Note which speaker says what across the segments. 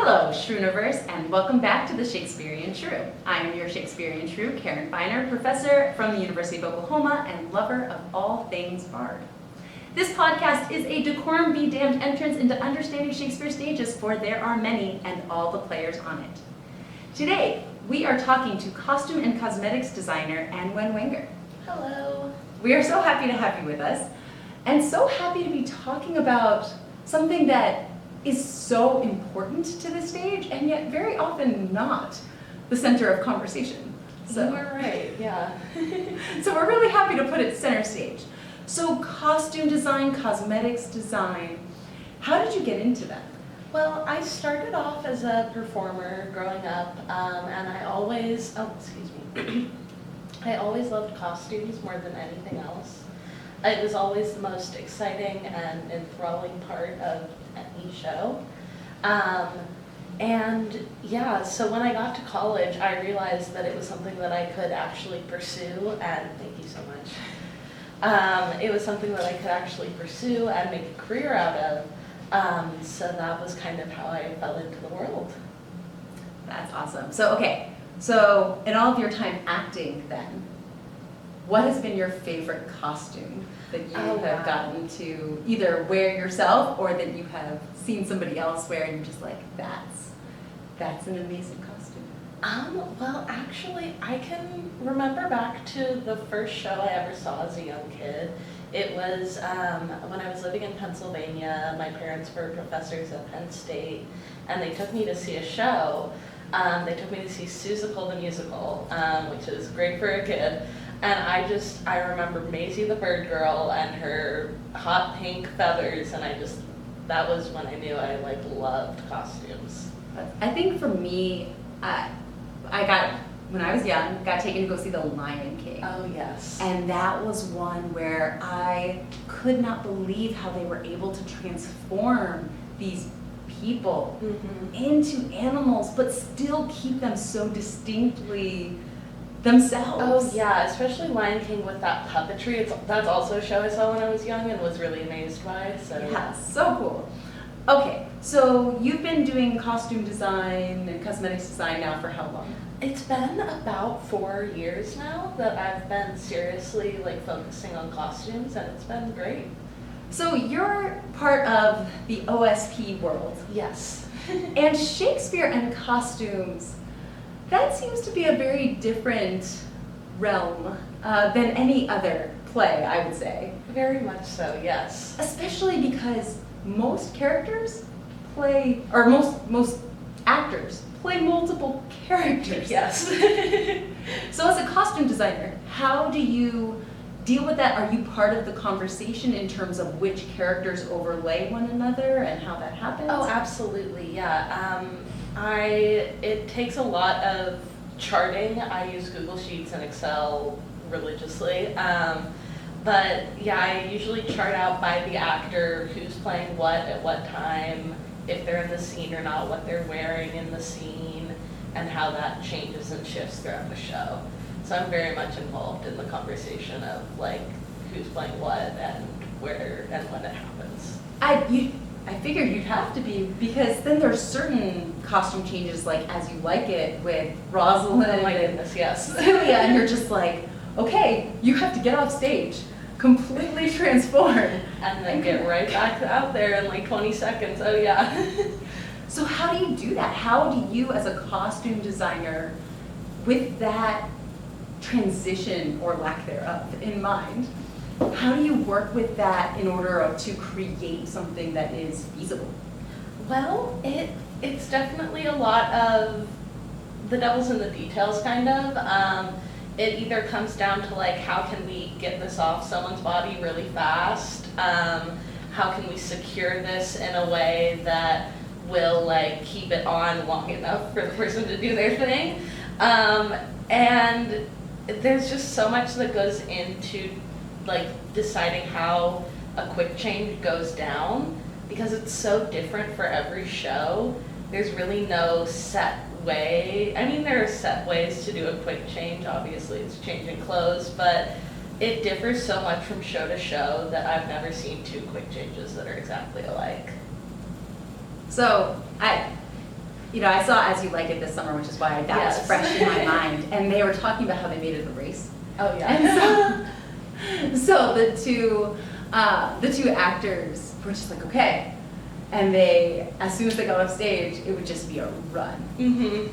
Speaker 1: Hello, Shrewnivers, and welcome back to the Shakespearean Shrew. I am your Shakespearean Shrew, Feiner, professor from the University of Oklahoma and lover of all things bard. This podcast is a decorum-be-damned entrance into understanding Shakespeare's stages, for there are many and all the players on it. Today, we are talking to costume and cosmetics designer Anwen Wenger.
Speaker 2: Hello.
Speaker 1: We are so happy to have you with us, and so happy to be talking about something that is so important to the stage and yet very often not the center of conversation.
Speaker 2: So you're right, yeah.
Speaker 1: So we're really happy to put it center stage. So costume design, cosmetics design, how did you get into that?
Speaker 2: Well, I started off as a performer growing up, and I always loved costumes more than anything else. It was always the most exciting and enthralling part of any show. And yeah, so when I got to college, I realized that it was something that I could actually pursue, and thank you so much. It was something that I could actually pursue and make a career out of. So that was kind of how I fell into the world.
Speaker 1: That's awesome. So in all of your time acting then, what has been your favorite costume that you have gotten to either wear yourself or that you have seen somebody else wear and you're just like, that's an amazing costume?
Speaker 2: Well, actually, I can remember back to the first show I ever saw as a young kid. It was when I was living in Pennsylvania. My parents were professors at Penn State, and they took me to see a show. They took me to see Seussical the Musical, which is great for a kid. And I remember Maisie the Bird Girl and her hot pink feathers, and that was when I knew I loved costumes.
Speaker 1: I think for me, when I was young, got taken to go see The Lion King.
Speaker 2: Oh, yes.
Speaker 1: And that was one where I could not believe how they were able to transform these people into animals, but still keep them so distinctly themselves.
Speaker 2: Oh yeah, especially Lion King with that puppetry. That's also a show I saw when I was young and was really amazed by. So
Speaker 1: yeah, so cool. Okay, so you've been doing costume design and cosmetics design now for how long?
Speaker 2: It's been about 4 years now that I've been seriously focusing on costumes, and it's been great.
Speaker 1: So you're part of the OSP world.
Speaker 2: Yes.
Speaker 1: And Shakespeare and costumes, that seems to be a very different realm than any other play, I would say.
Speaker 2: Very much so, yes.
Speaker 1: Especially because most characters play, or most actors play multiple characters.
Speaker 2: Yes.
Speaker 1: So as a costume designer, how do you deal with that? Are you part of the conversation in terms of which characters overlay one another and how that happens?
Speaker 2: Oh, absolutely, yeah. It takes a lot of charting. I use Google Sheets and Excel religiously. But yeah, I usually chart out by the actor who's playing what at what time, if they're in the scene or not, what they're wearing in the scene, and how that changes and shifts throughout the show. So I'm very much involved in the conversation of who's playing what and where and when it happens.
Speaker 1: I figured you'd have to be, because then there's certain costume changes like As You Like It with Rosalind.
Speaker 2: Oh my goodness, yes.
Speaker 1: Celia, and you're just like, okay, you have to get off stage, completely transform.
Speaker 2: And then get right back out there in 20 seconds, oh yeah.
Speaker 1: So how do you do that? How do you, as a costume designer, with that transition or lack thereof in mind, how do you work with that in order to create something that is feasible?
Speaker 2: Well, it's definitely a lot of the devil's in the details, kind of. It either comes down to how can we get this off someone's body really fast? How can we secure this in a way that will keep it on long enough for the person to do their thing? And there's just so much that goes into deciding how a quick change goes down, because it's so different for every show. There's really no set way. I mean, there are set ways to do a quick change. Obviously, it's changing clothes, but it differs so much from show to show that I've never seen two quick changes that are exactly alike.
Speaker 1: So You know, I saw As You Like It this summer, which is why that was
Speaker 2: Yes.
Speaker 1: fresh in my mind. And they were talking about how they made it a race.
Speaker 2: Oh yeah.
Speaker 1: And so the two actors were just like, okay. And they, as soon as they got off stage, it would just be a run.
Speaker 2: Mm-hmm.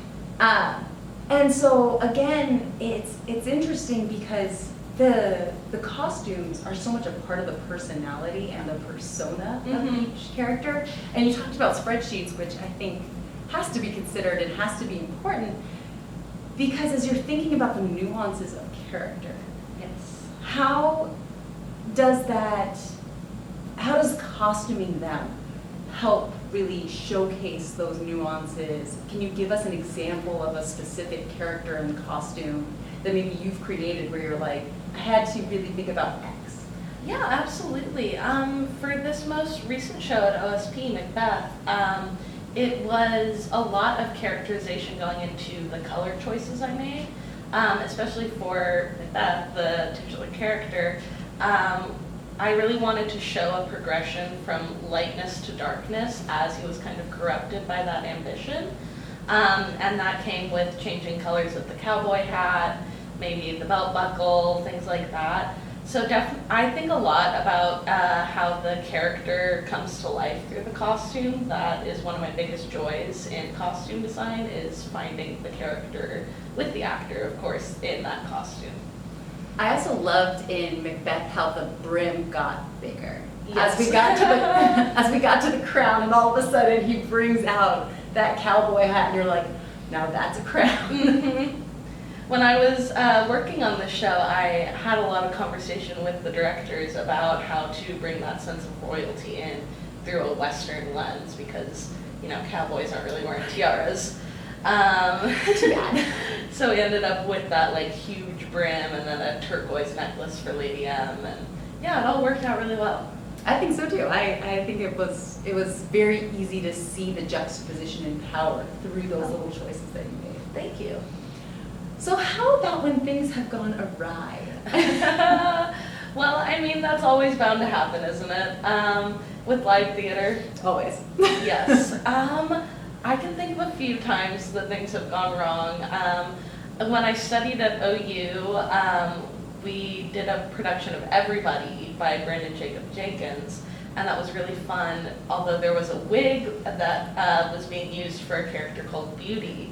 Speaker 1: And so again, it's interesting because the costumes are so much a part of the personality and the persona
Speaker 2: Mhm.
Speaker 1: of each character. And you talked about spreadsheets, which I think has to be considered and has to be important, because as you're thinking about the nuances of character,
Speaker 2: Yes.
Speaker 1: how does costuming them help really showcase those nuances? Can you give us an example of a specific character and costume that maybe you've created where you're like, I had to really think about X?
Speaker 2: Yeah, absolutely. For this most recent show at OSP, Macbeth, it was a lot of characterization going into the color choices I made, especially for Macbeth, the titular character. I really wanted to show a progression from lightness to darkness as he was kind of corrupted by that ambition. And that came with changing colors of the cowboy hat, maybe the belt buckle, things like that. So I think a lot about how the character comes to life through the costume. That is one of my biggest joys in costume design, is finding the character with the actor, of course, in that costume.
Speaker 1: I also loved in Macbeth how the brim got bigger.
Speaker 2: Yes.
Speaker 1: As we got to the crown, and all of a sudden he brings out that cowboy hat, and you're like, now that's a crown.
Speaker 2: Mm-hmm. When I was working on the show, I had a lot of conversation with the directors about how to bring that sense of royalty in through a Western lens, because, you know, cowboys aren't really wearing tiaras.
Speaker 1: Too bad.
Speaker 2: So we ended up with that like huge brim and then a turquoise necklace for Lady M, and yeah, it all worked out really well.
Speaker 1: I think so too. I think it was very easy to see the juxtaposition in power through those little choices that you made.
Speaker 2: Thank you.
Speaker 1: So how about when things have gone awry?
Speaker 2: Well, I mean, that's always bound to happen, isn't it? With live theater.
Speaker 1: Always.
Speaker 2: Yes. I can think of a few times that things have gone wrong. When I studied at OU, we did a production of Everybody by Brandon Jacob Jenkins, and that was really fun, although there was a wig that was being used for a character called Beauty.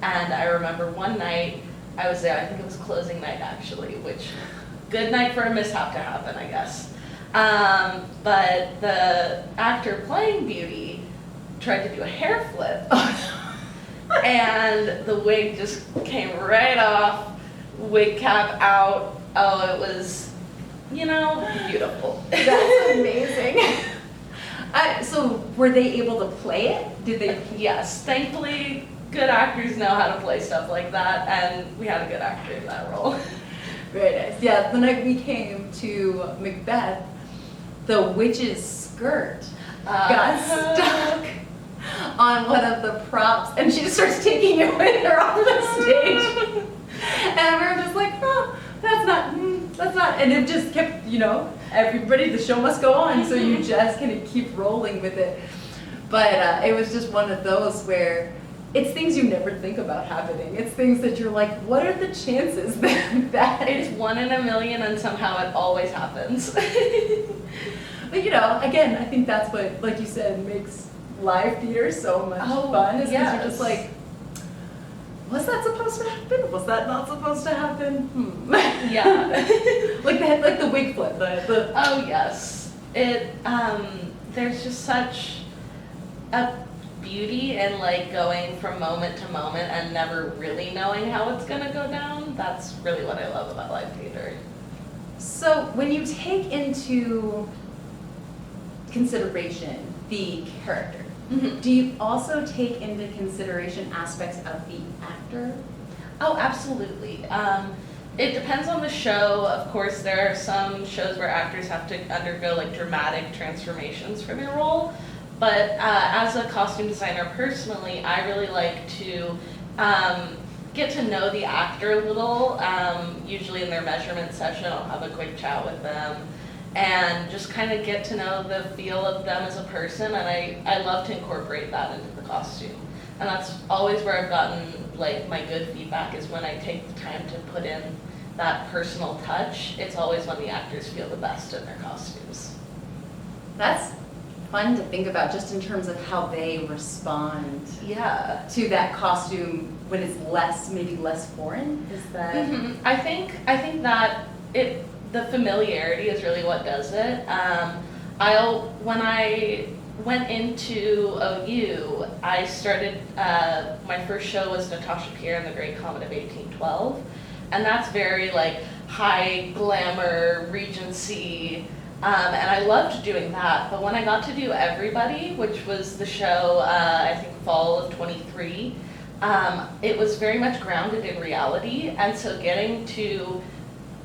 Speaker 2: And I remember one night, I was there, I think it was closing night actually, which, good night for a mishap to happen, I guess. But the actor playing Beauty tried to do a hair flip, and the wig just came right off, wig cap out. Oh, it was, you know, beautiful.
Speaker 1: That's amazing. So were they able to play it? Did they?
Speaker 2: Yes, thankfully, good actors know how to play stuff like that, and we had a good actor in that role.
Speaker 1: Very nice. Yeah, the night we came to Macbeth, the witch's skirt got stuck on one of the props, and she just starts taking it with her off the stage. And we were just like, oh, that's not, and it just kept, you know, everybody, the show must go on, so you just kind of keep rolling with it. But it was just one of those where it's things you never think about happening. It's things that you're like, what are the chances that
Speaker 2: It's 1 in a million, and somehow it always happens.
Speaker 1: But you know, again, I think that's what, like you said, makes live theater so much fun, is because you're just like, was that supposed to happen? Was that not supposed to happen?
Speaker 2: Yeah.
Speaker 1: like the wig flip, the
Speaker 2: Oh yes. It there's just such a beauty in like going from moment to moment and never really knowing how it's gonna go down. That's really what I love about live theater.
Speaker 1: So when you take into consideration the character, do you also take into consideration aspects of the actor?
Speaker 2: Oh, absolutely. It depends on the show. Of course, there are some shows where actors have to undergo like dramatic transformations for their role. But as a costume designer personally, I really like to get to know the actor a little. Usually in their measurement session, I'll have a quick chat with them and just kind of get to know the feel of them as a person, and I love to incorporate that into the costume. And that's always where I've gotten like my good feedback, is when I take the time to put in that personal touch. It's always when the actors feel the best in their costumes.
Speaker 1: That's fun to think about, just in terms of how they respond
Speaker 2: Yeah.
Speaker 1: to that costume when it's maybe less foreign. Is that?
Speaker 2: I think that the familiarity is really what does it. When I went into OU, I started, my first show was Natasha Pierre and the Great Comet of 1812, and that's very like high glamour, Regency, and I loved doing that. But when I got to do Everybody, which was the show, I think fall of 23, it was very much grounded in reality, and so getting to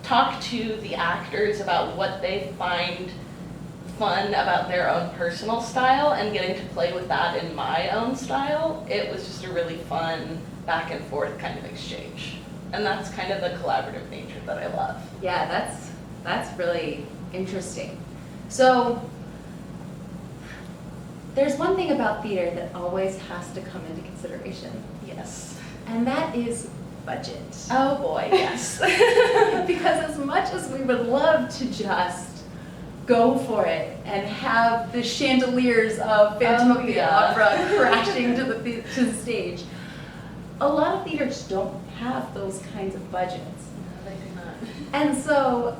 Speaker 2: talk to the actors about what they find fun about their own personal style and getting to play with that in my own style, it was just a really fun back and forth kind of exchange. And that's kind of the collaborative nature that I love.
Speaker 1: Yeah, that's really interesting. So there's one thing about theater that always has to come into consideration,
Speaker 2: Yes.
Speaker 1: and that is budget.
Speaker 2: Oh boy, yes.
Speaker 1: Because as much as we would love to just go for it and have the chandeliers of Phantom of the Opera crashing to the stage, a lot of theaters don't have those kinds of budgets.
Speaker 2: No, they do not.
Speaker 1: And so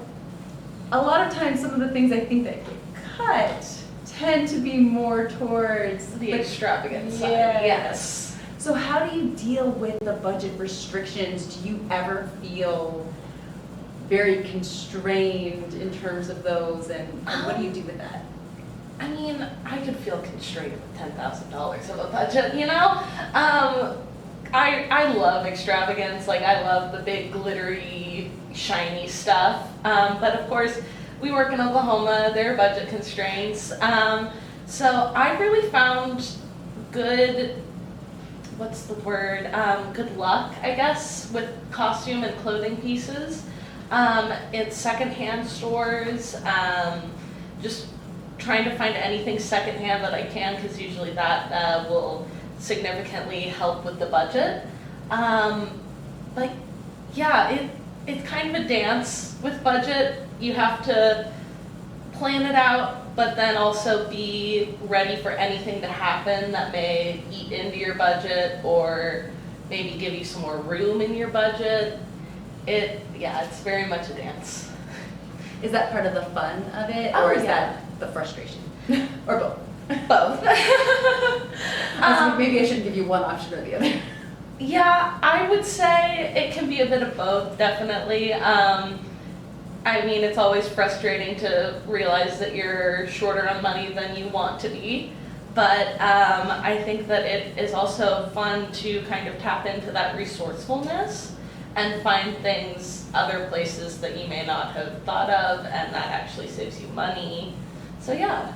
Speaker 1: a lot of times some of the things I think that get cut tend to be more towards
Speaker 2: The extravagant side.
Speaker 1: Yes.
Speaker 2: Yes.
Speaker 1: So how do you deal with the budget restrictions? Do you ever feel very constrained in terms of those, and what do you do with that?
Speaker 2: I mean, I could feel constrained with $10,000 of a budget, you know? I love extravagance, like I love the big glittery, shiny stuff. But of course, we work in Oklahoma, there are budget constraints. So I really found good, good luck, I guess, with costume and clothing pieces. It's secondhand stores, just trying to find anything secondhand that I can, because usually that will significantly help with the budget. But yeah, it's kind of a dance with budget. You have to plan it out, but then also be ready for anything to happen that may eat into your budget or maybe give you some more room in your budget. It's very much a dance.
Speaker 1: Is that part of the fun of it,
Speaker 2: Oh,
Speaker 1: or is
Speaker 2: yeah.
Speaker 1: that the frustration? Or both?
Speaker 2: Both.
Speaker 1: Maybe I shouldn't give you one option or the other.
Speaker 2: Yeah, I would say it can be a bit of both, definitely. I mean, it's always frustrating to realize that you're shorter on money than you want to be, but I think that it is also fun to kind of tap into that resourcefulness and find things other places that you may not have thought of, and that actually saves you money. So yeah.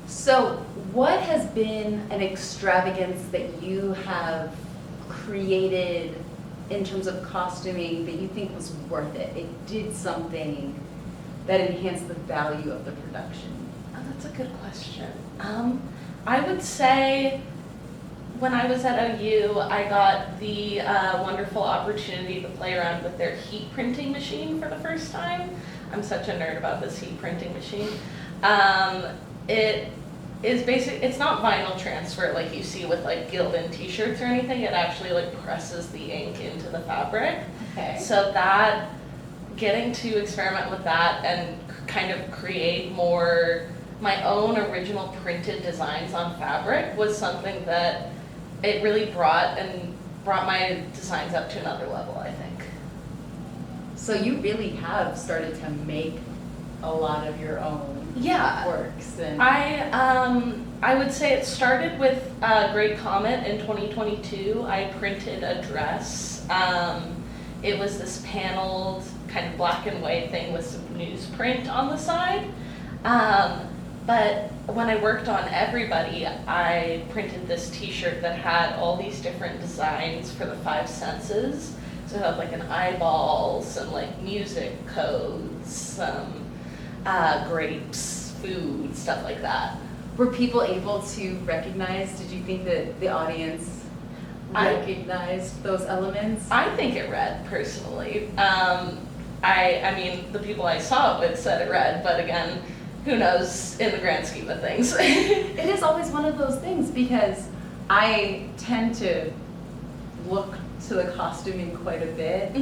Speaker 1: So what has been an extravagance that you have created in terms of costuming that you think was worth it? It did something that enhanced the value of the production.
Speaker 2: Oh, that's a good question. I would say when I was at OU, I got the wonderful opportunity to play around with their heat printing machine for the first time. I'm such a nerd about this heat printing machine. It is it's not vinyl transfer like you see with like Gildan t-shirts or anything. It actually like presses the ink into the fabric.
Speaker 1: Okay.
Speaker 2: So that, getting to experiment with that and kind of create more my own original printed designs on fabric was something that it really brought my designs up to another level, I think.
Speaker 1: So you really have started to make a lot of your own works. And
Speaker 2: I would say it started with Great Comet in 2022. I printed a dress. It was this paneled kind of black and white thing with some newsprint on the side. But when I worked on Everybody, I printed this t-shirt that had all these different designs for the 5 senses. So it had like an eyeball, some like music codes, some grapes, food, stuff like that.
Speaker 1: Were people able to recognize, did you think that the audience recognized those elements?
Speaker 2: I think it read, personally. I mean, the people I saw it with said it read, but again, who knows in the grand scheme of things.
Speaker 1: It is always one of those things because I tend to look to the costuming quite a bit.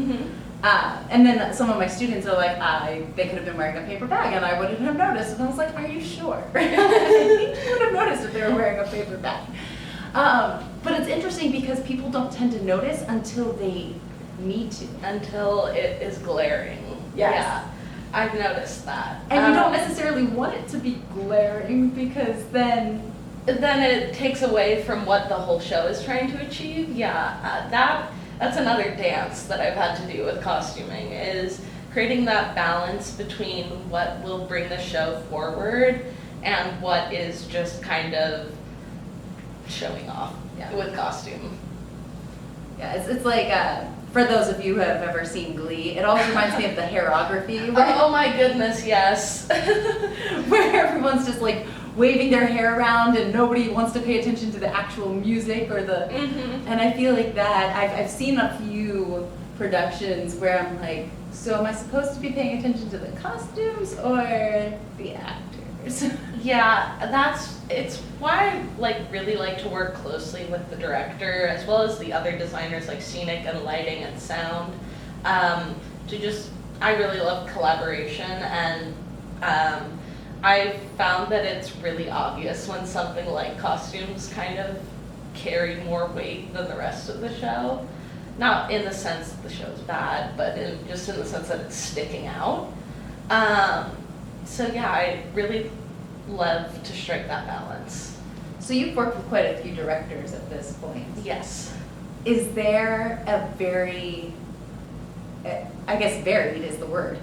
Speaker 1: And then some of my students are like, they could have been wearing a paper bag and I wouldn't have noticed. And I was like, are you sure? I think you would have noticed if they were wearing a paper bag. But it's interesting because people don't tend to notice until they need to.
Speaker 2: Until it is glaring.
Speaker 1: Yes.
Speaker 2: Yeah, I've noticed that.
Speaker 1: And you don't necessarily want it to be glaring because then
Speaker 2: it takes away from what the whole show is trying to achieve. Yeah, that's another dance that I've had to do with costuming, is creating that balance between what will bring the show forward and what is just kind of showing off with costume.
Speaker 1: Yeah, it's like, for those of you who have ever seen Glee, it always reminds me of the hairography.
Speaker 2: Oh my goodness, yes.
Speaker 1: Where everyone's just like waving their hair around and nobody wants to pay attention to the actual music or the, and I feel like that, I've seen a few productions where I'm like, so am I supposed to be paying attention to the costumes or the actors?
Speaker 2: Yeah, it's why I really like to work closely with the director as well as the other designers like scenic and lighting and sound. I really love collaboration, and I've found that it's really obvious when something like costumes kind of carry more weight than the rest of the show. Not in the sense that the show's bad, but just in the sense that it's sticking out. So yeah, I really love to strike that balance.
Speaker 1: So you've worked with quite a few directors at this point.
Speaker 2: Yes.
Speaker 1: Is there a very, I guess varied is the word,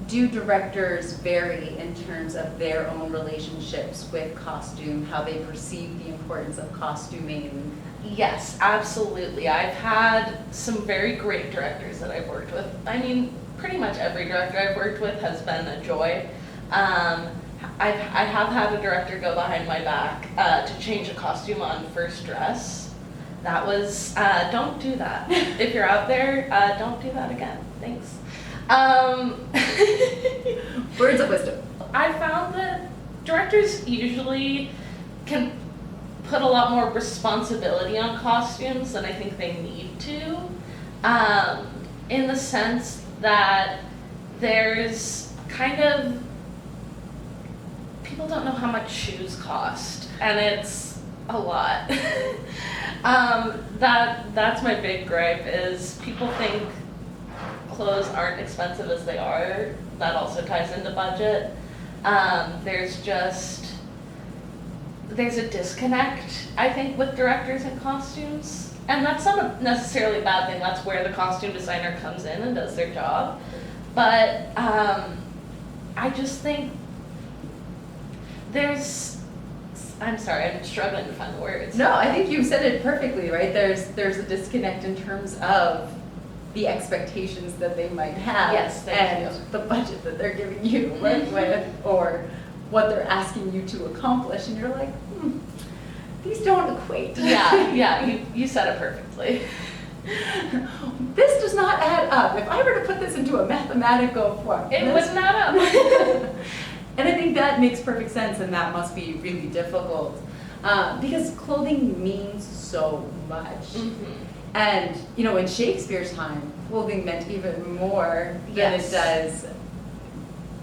Speaker 1: do directors vary in terms of their own relationships with costume, how they perceive the importance of costuming?
Speaker 2: Yes, absolutely. I've had some very great directors that I've worked with. I mean, pretty much every director I've worked with has been a joy. I have had a director go behind my back to change a costume on first dress. That was, don't do that. If you're out there, don't do that again. Thanks.
Speaker 1: Words of wisdom.
Speaker 2: I found that directors usually can put a lot more responsibility on costumes than I think they need to, in the sense that there's kind of, people don't know how much shoes cost, and it's a lot. That's my big gripe, is people think clothes aren't expensive as they are. That also ties into budget. There's a disconnect, I think, with directors and costumes. And that's not necessarily a bad thing. That's where the costume designer comes in and does their job. But I just think I'm sorry, I'm struggling to find the words.
Speaker 1: No, I think you said it perfectly, right? There's a disconnect in terms of the expectations that they might have,
Speaker 2: yes,
Speaker 1: and the budget that they're giving you to work with, or what they're asking you to accomplish, and you're like, these don't equate.
Speaker 2: Yeah, you said it perfectly.
Speaker 1: This does not add up. If I were to put this into a mathematical form,
Speaker 2: it would not up.
Speaker 1: And I think that makes perfect sense, and that must be really difficult because clothing means so much. And in Shakespeare's time, clothing meant even more than it does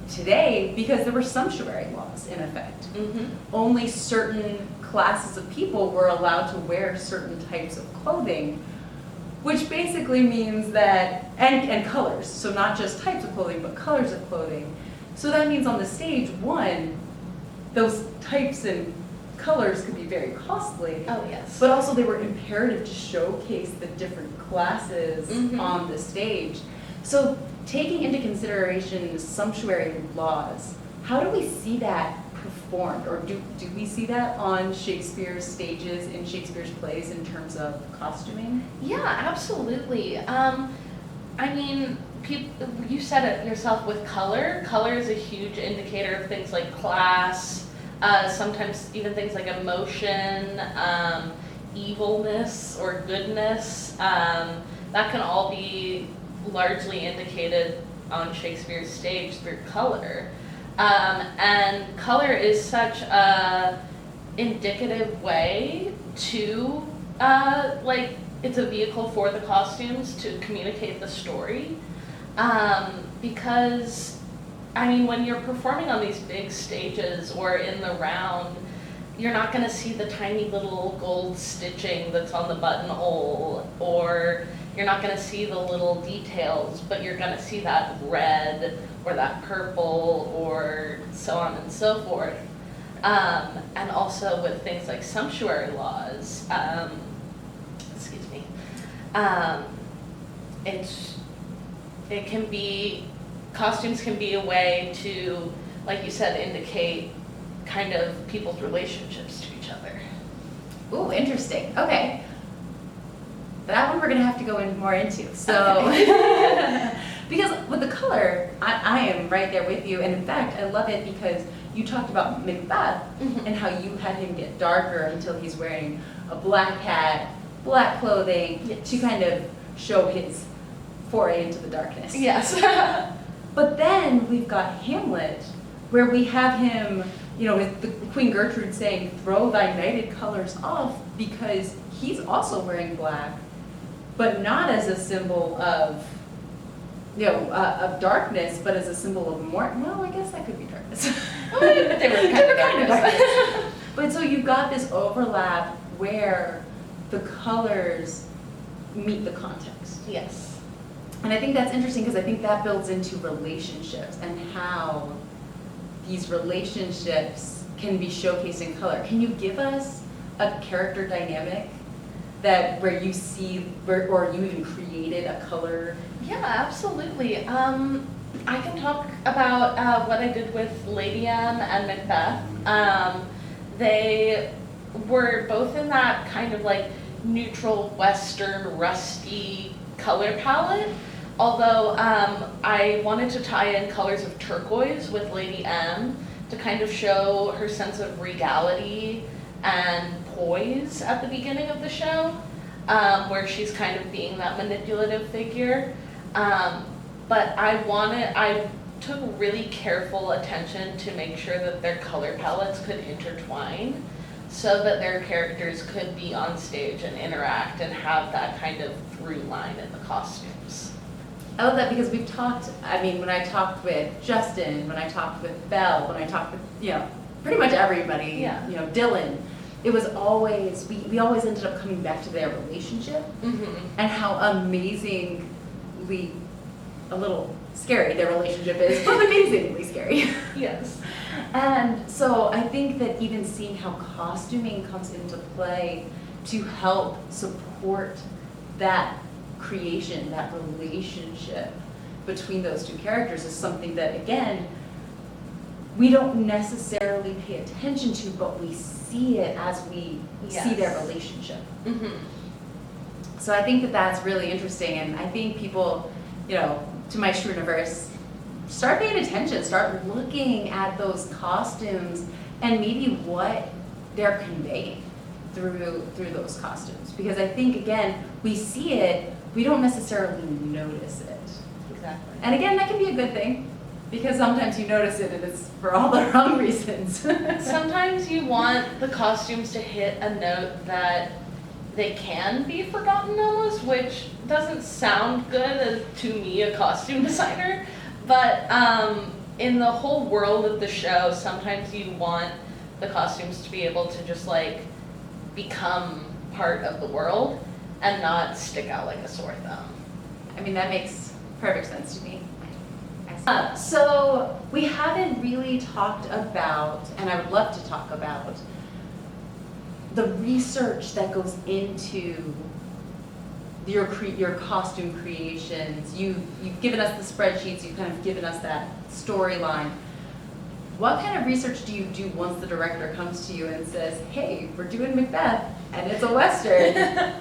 Speaker 1: today, because there were sumptuary laws in effect. Only certain classes of people were allowed to wear certain types of clothing, which basically means that, and colors, so not just types of clothing, but colors of clothing. So that means on the stage, one, those types and colors could be very costly.
Speaker 2: Oh, yes.
Speaker 1: But also they were imperative to showcase the different classes on the stage. So taking into consideration sumptuary laws, how do we see that performed? Or do we see that on Shakespeare's stages, in Shakespeare's plays, in terms of costuming?
Speaker 2: Yeah, absolutely. I mean, you said it yourself with color. Color is a huge indicator of things like class, sometimes even things like emotion, evilness or goodness, that can all be largely indicated on Shakespeare's stage through color. And color is such a indicative way to, like, it's a vehicle for the costumes to communicate the story. Because, I mean, when you're performing on these big stages or in the round, you're not going to see the tiny little gold stitching that's on the buttonhole, or you're not going to see the little details, but you're going to see that red or that purple or so on and so forth. And also with things like sumptuary laws, excuse me, it can be, costumes can be a way to, like you said, indicate kind of people's relationships to each other.
Speaker 1: Ooh, interesting. Okay. That one we're going to have to go in more into. So, because with the color, I am right there with you. And in fact, I love it because you talked about Macbeth and how you had him get darker until he's wearing a black hat, black clothing, to kind of show his foray into the darkness.
Speaker 2: Yes.
Speaker 1: But then we've got Hamlet, where we have him, you know, with the Queen Gertrude saying, "Throw thy knighted colors off," because he's also wearing black, but not as a symbol of, you know, of darkness, but as a symbol of more. Well, I guess that could be darkness.
Speaker 2: But they were kind of darkness.
Speaker 1: But so you've got this overlap where the colors meet the context.
Speaker 2: Yes.
Speaker 1: And I think that's interesting because I think that builds into relationships and how these relationships can be showcased in color. Can you give us a character dynamic that where you see, or you even created a color?
Speaker 2: Yeah, absolutely. I can talk about what I did with Lady M and Macbeth. They were both in that kind of like neutral, western, rusty color palette. Although I wanted to tie in colors of turquoise with Lady M to kind of show her sense of regality and poise at the beginning of the show, where she's kind of being that manipulative figure. But I took really careful attention to make sure that their color palettes could intertwine so that their characters could be on stage and interact and have that kind of through line in the costumes.
Speaker 1: I love that because we've talked, I mean, when I talked with Justin, when I talked with Belle, when I talked with, you know, pretty much everybody,
Speaker 2: Yeah.
Speaker 1: you know, Dylan, it was always, we always ended up coming back to their relationship and how amazingly, a little scary their relationship is, but amazingly scary.
Speaker 2: Yes.
Speaker 1: And so I think that even seeing how costuming comes into play to help support that creation, that relationship between those two characters is something that, again, we don't necessarily pay attention to, but we see it as we see their relationship. So I think that that's really interesting, and I think people, you know, to my Shrew universe, start paying attention, start looking at those costumes and maybe what they're conveying through those costumes. Because I think, again, we see it, we don't necessarily notice it.
Speaker 2: Exactly.
Speaker 1: And again, that can be a good thing, because sometimes you notice it and it's for all the wrong reasons.
Speaker 2: Sometimes you want the costumes to hit a note that they can be forgotten almost, which doesn't sound good to me, a costume designer. But in the whole world of the show, sometimes you want the costumes to be able to just like become part of the world and not stick out like a sore thumb.
Speaker 1: I mean, that makes perfect sense to me. So we haven't really talked about, and I would love to talk about, the research that goes into your costume creations. You've given us the spreadsheets, you've kind of given us that storyline. What kind of research do you do once the director comes to you and says, "Hey, we're doing Macbeth and it's a Western.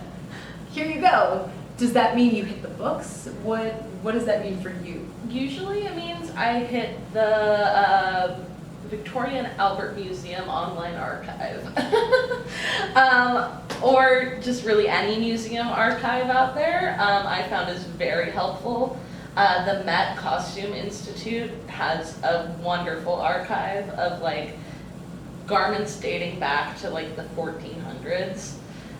Speaker 1: Here you go." Does that mean you hit the books? What does that mean for you?
Speaker 2: Usually it means I hit the Victoria and Albert Museum online archive. Or just really any museum archive out there, I found is very helpful. The Met Costume Institute has a wonderful archive of like garments dating back to like the 1400s.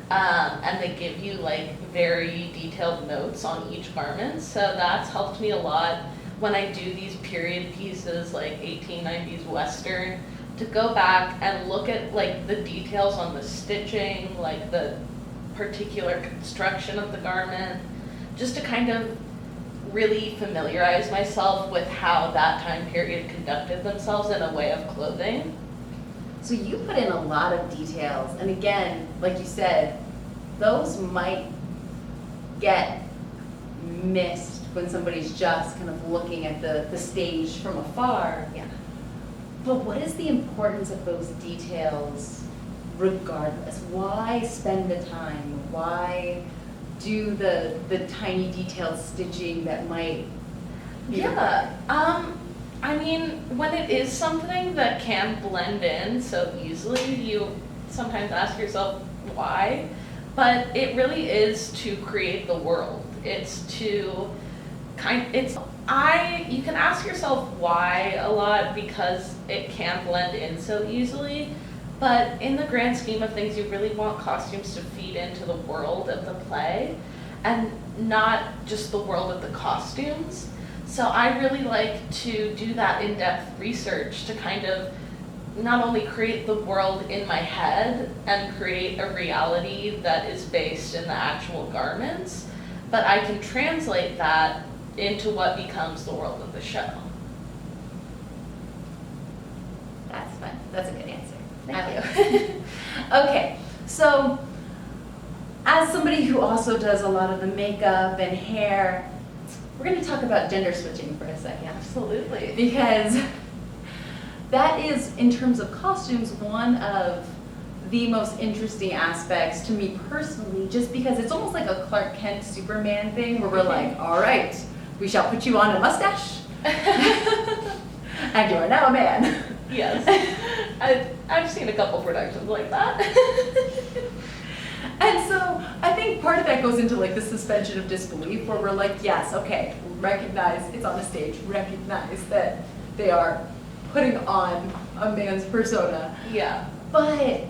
Speaker 2: And they give you like very detailed notes on each garment. So that's helped me a lot when I do these period pieces like 1890s Western, to go back and look at like the details on the stitching, like the particular construction of the garment, just to kind of really familiarize myself with how that time period conducted themselves in a way of clothing.
Speaker 1: So you put in a lot of details, and again, like you said, those might get missed when somebody's just kind of looking at the stage from afar.
Speaker 2: Yeah.
Speaker 1: But what is the importance of those details regardless? Why spend the time? Why do the tiny detailed stitching that might be
Speaker 2: Yeah. I mean, when it is something that can blend in so easily, you sometimes ask yourself why, but it really is to create the world. It's to you can ask yourself why a lot because it can blend in so easily, but in the grand scheme of things, you really want costumes to feed into the world of the play and not just the world of the costumes. So I really like to do that in-depth research to kind of not only create the world in my head and create a reality that is based in the actual garments, but I can translate that into what becomes the world of the show.
Speaker 1: That's fun. That's a good answer.
Speaker 2: Thank you.
Speaker 1: Okay, so as somebody who also does a lot of the makeup and hair, we're going to talk about gender switching for a second.
Speaker 2: Absolutely.
Speaker 1: Because that is, in terms of costumes, one of the most interesting aspects to me personally, just because it's almost like a Clark Kent Superman thing where we're like, all right, we shall put you on a mustache, and you are now a man.
Speaker 2: Yes. I've seen a couple productions like that.
Speaker 1: And so I think part of that goes into like the suspension of disbelief where we're like, yes, okay, recognize it's on a stage, recognize that they are putting on a man's persona.
Speaker 2: Yeah.
Speaker 1: But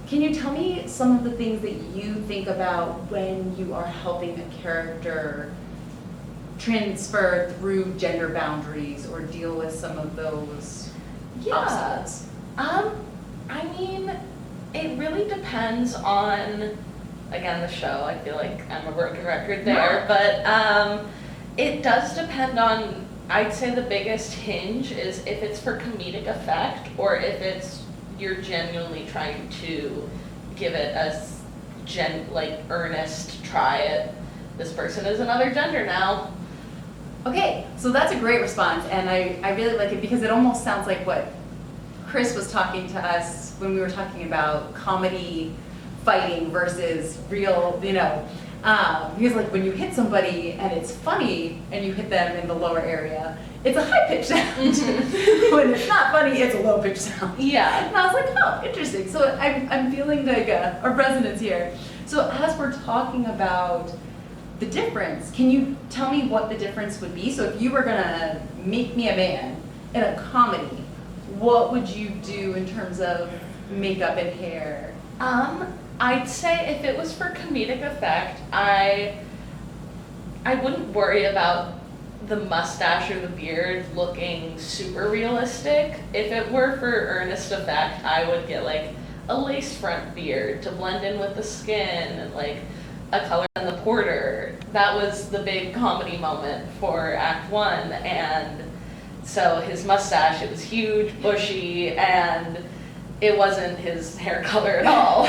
Speaker 1: can you tell me some of the things that you think about when you are helping a character transfer through gender boundaries or deal with some of those obstacles?
Speaker 2: I mean, it really depends on, again, the show. I feel like I'm a broken record there, but it does depend on, I'd say the biggest hinge is if it's for comedic effect or if it's you're genuinely trying to give it a earnest try at this person is another gender now.
Speaker 1: Okay, so that's a great response, and I really like it because it almost sounds like what Chris was talking to us when we were talking about comedy fighting versus real, because like when you hit somebody and it's funny and you hit them in the lower area, it's a high-pitched sound. When it's not funny, it's a low-pitched sound.
Speaker 2: Yeah.
Speaker 1: And I was like, oh, interesting. So I'm feeling like a resonance here. So as we're talking about the difference, can you tell me what the difference would be? So if you were gonna make me a man in a comedy, what would you do in terms of makeup and hair?
Speaker 2: I'd say if it was for comedic effect, I wouldn't worry about the mustache or the beard looking super realistic. If it were for earnest effect, I would get like a lace front beard to blend in with the skin and like a color in the porter. That was the big comedy moment for Act 1, and so his mustache, it was huge, bushy, and it wasn't his hair color at all.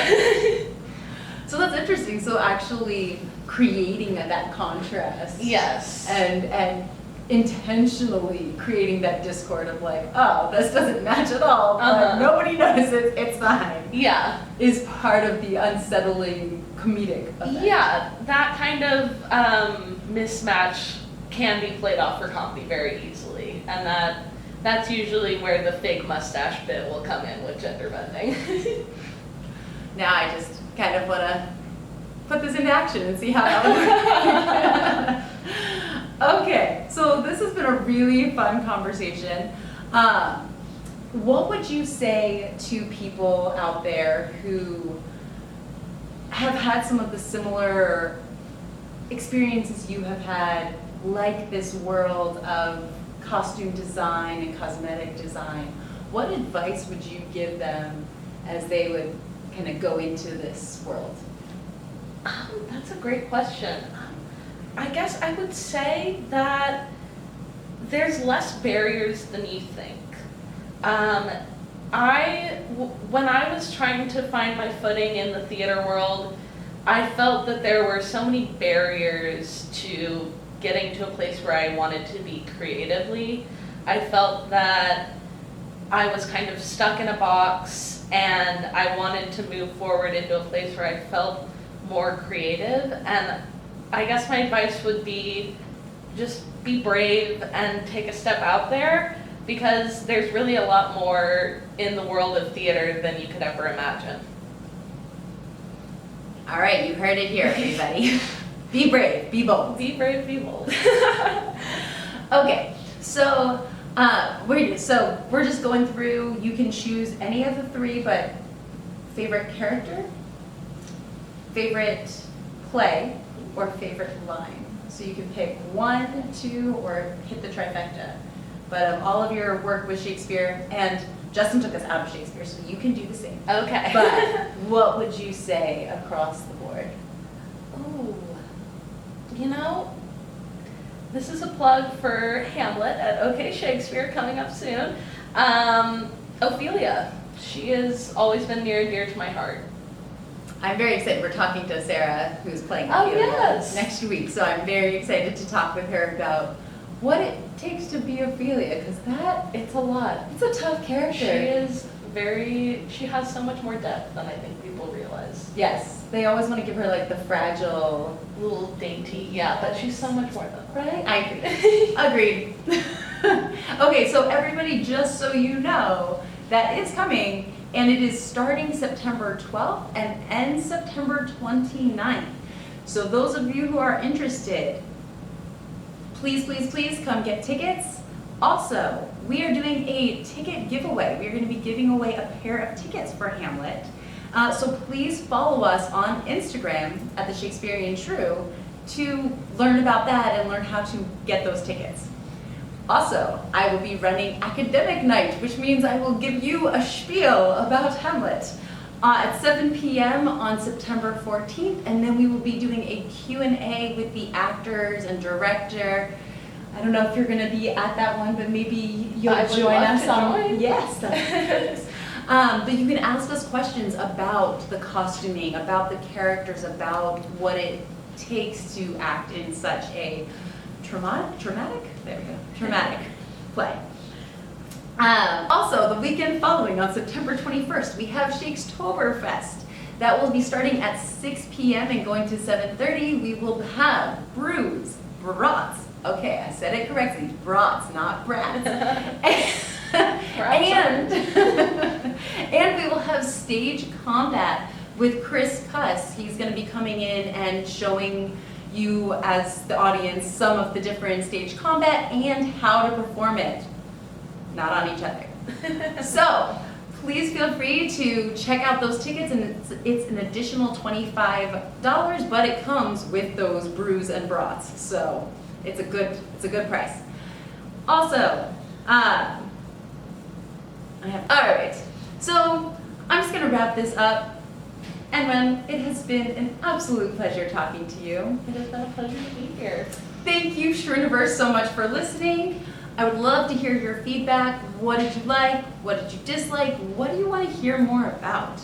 Speaker 1: So that's interesting. So actually creating that contrast.
Speaker 2: Yes.
Speaker 1: And intentionally creating that discord of like, oh, this doesn't match at all, but nobody notices, it's fine.
Speaker 2: Yeah.
Speaker 1: Is part of the unsettling comedic effect.
Speaker 2: Yeah, that kind of mismatch can be played off for comedy very easily, and that That's usually where the fake mustache bit will come in with gender bending.
Speaker 1: Now I just kind of want to put this into action and see how that would work. Okay, so this has been a really fun conversation. What would you say to people out there who have had some of the similar experiences you have had, like this world of costume design and cosmetic design? What advice would you give them as they would kind of go into this world?
Speaker 2: That's a great question. I guess I would say that there's less barriers than you think. When I was trying to find my footing in the theater world, I felt that there were so many barriers to getting to a place where I wanted to be creatively. I felt that I was kind of stuck in a box, and I wanted to move forward into a place where I felt more creative. And I guess my advice would be just be brave and take a step out there, because there's really a lot more in the world of theater than you could ever imagine.
Speaker 1: All right, you heard it here, everybody. Be brave, be bold.
Speaker 2: Be brave, be bold.
Speaker 1: Okay, so we're just going through. You can choose any of the three, but favorite character, favorite play, or favorite line. So you can pick 1, 2, or hit the trifecta. But of all of your work with Shakespeare, and Justin took us out of Shakespeare, so you can do the same.
Speaker 2: Okay.
Speaker 1: But what would you say across the board?
Speaker 2: Ooh, this is a plug for Hamlet at OK Shakespeare coming up soon. Ophelia, she has always been near and dear to my heart.
Speaker 1: I'm very excited. We're talking to Sarah, who's playing
Speaker 2: Oh,
Speaker 1: Ophelia
Speaker 2: yes.
Speaker 1: next week, so I'm very excited to talk with her about what it takes to be Ophelia, because
Speaker 2: It's a lot.
Speaker 1: it's a tough character.
Speaker 2: She has so much more depth than I think people realize.
Speaker 1: Yes, they always want to give her like the fragile,
Speaker 2: Little dainty, yeah, but she's so much more than that.
Speaker 1: right? I agree. Agreed. Okay, so everybody, just so you know, that is coming, and it is starting September 12th and ends September 29th. So those of you who are interested, please, please, please come get tickets. Also, we are doing a ticket giveaway. We are going to be giving away a pair of tickets for Hamlet. So please follow us on Instagram at the Shakespearean Shrew to learn about that and learn how to get those tickets. Also, I will be running academic night, which means I will give you a spiel about Hamlet at 7 p.m. on September 14th, and then we will be doing a Q&A with the actors and director. I don't know if you're going to be at that one, but maybe you'll join us on. Yes, that's but you can ask us questions about the costuming, about the characters, about what it takes to act in such a traumatic play. Also, the weekend following, on September 21st, we have Shakespearean. That will be starting at 6 p.m. and going to 7:30. We will have brews, brats. Okay, I said it correctly. Brats, not brats. And we will have stage combat with Chris Cuss. He's going to be coming in and showing you, as the audience, some of the different stage combat and how to perform it. Not on each other. So please feel free to check out those tickets, and it's an additional $25, but it comes with those brews and brats. So it's a good price. Also, all right. So I'm just gonna wrap this up. Anwen, it has been an absolute pleasure talking to you.
Speaker 2: It has been a pleasure to be here.
Speaker 1: Thank you, Shrewiverse, so much for listening. I would love to hear your feedback. What did you like? What did you dislike? What do you want to hear more about?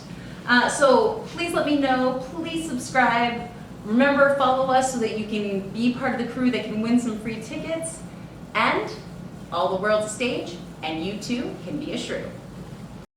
Speaker 1: So please let me know. Please subscribe. Remember, follow us so that you can be part of the crew that can win some free tickets. And all the world's a stage, and you too can be a shrew.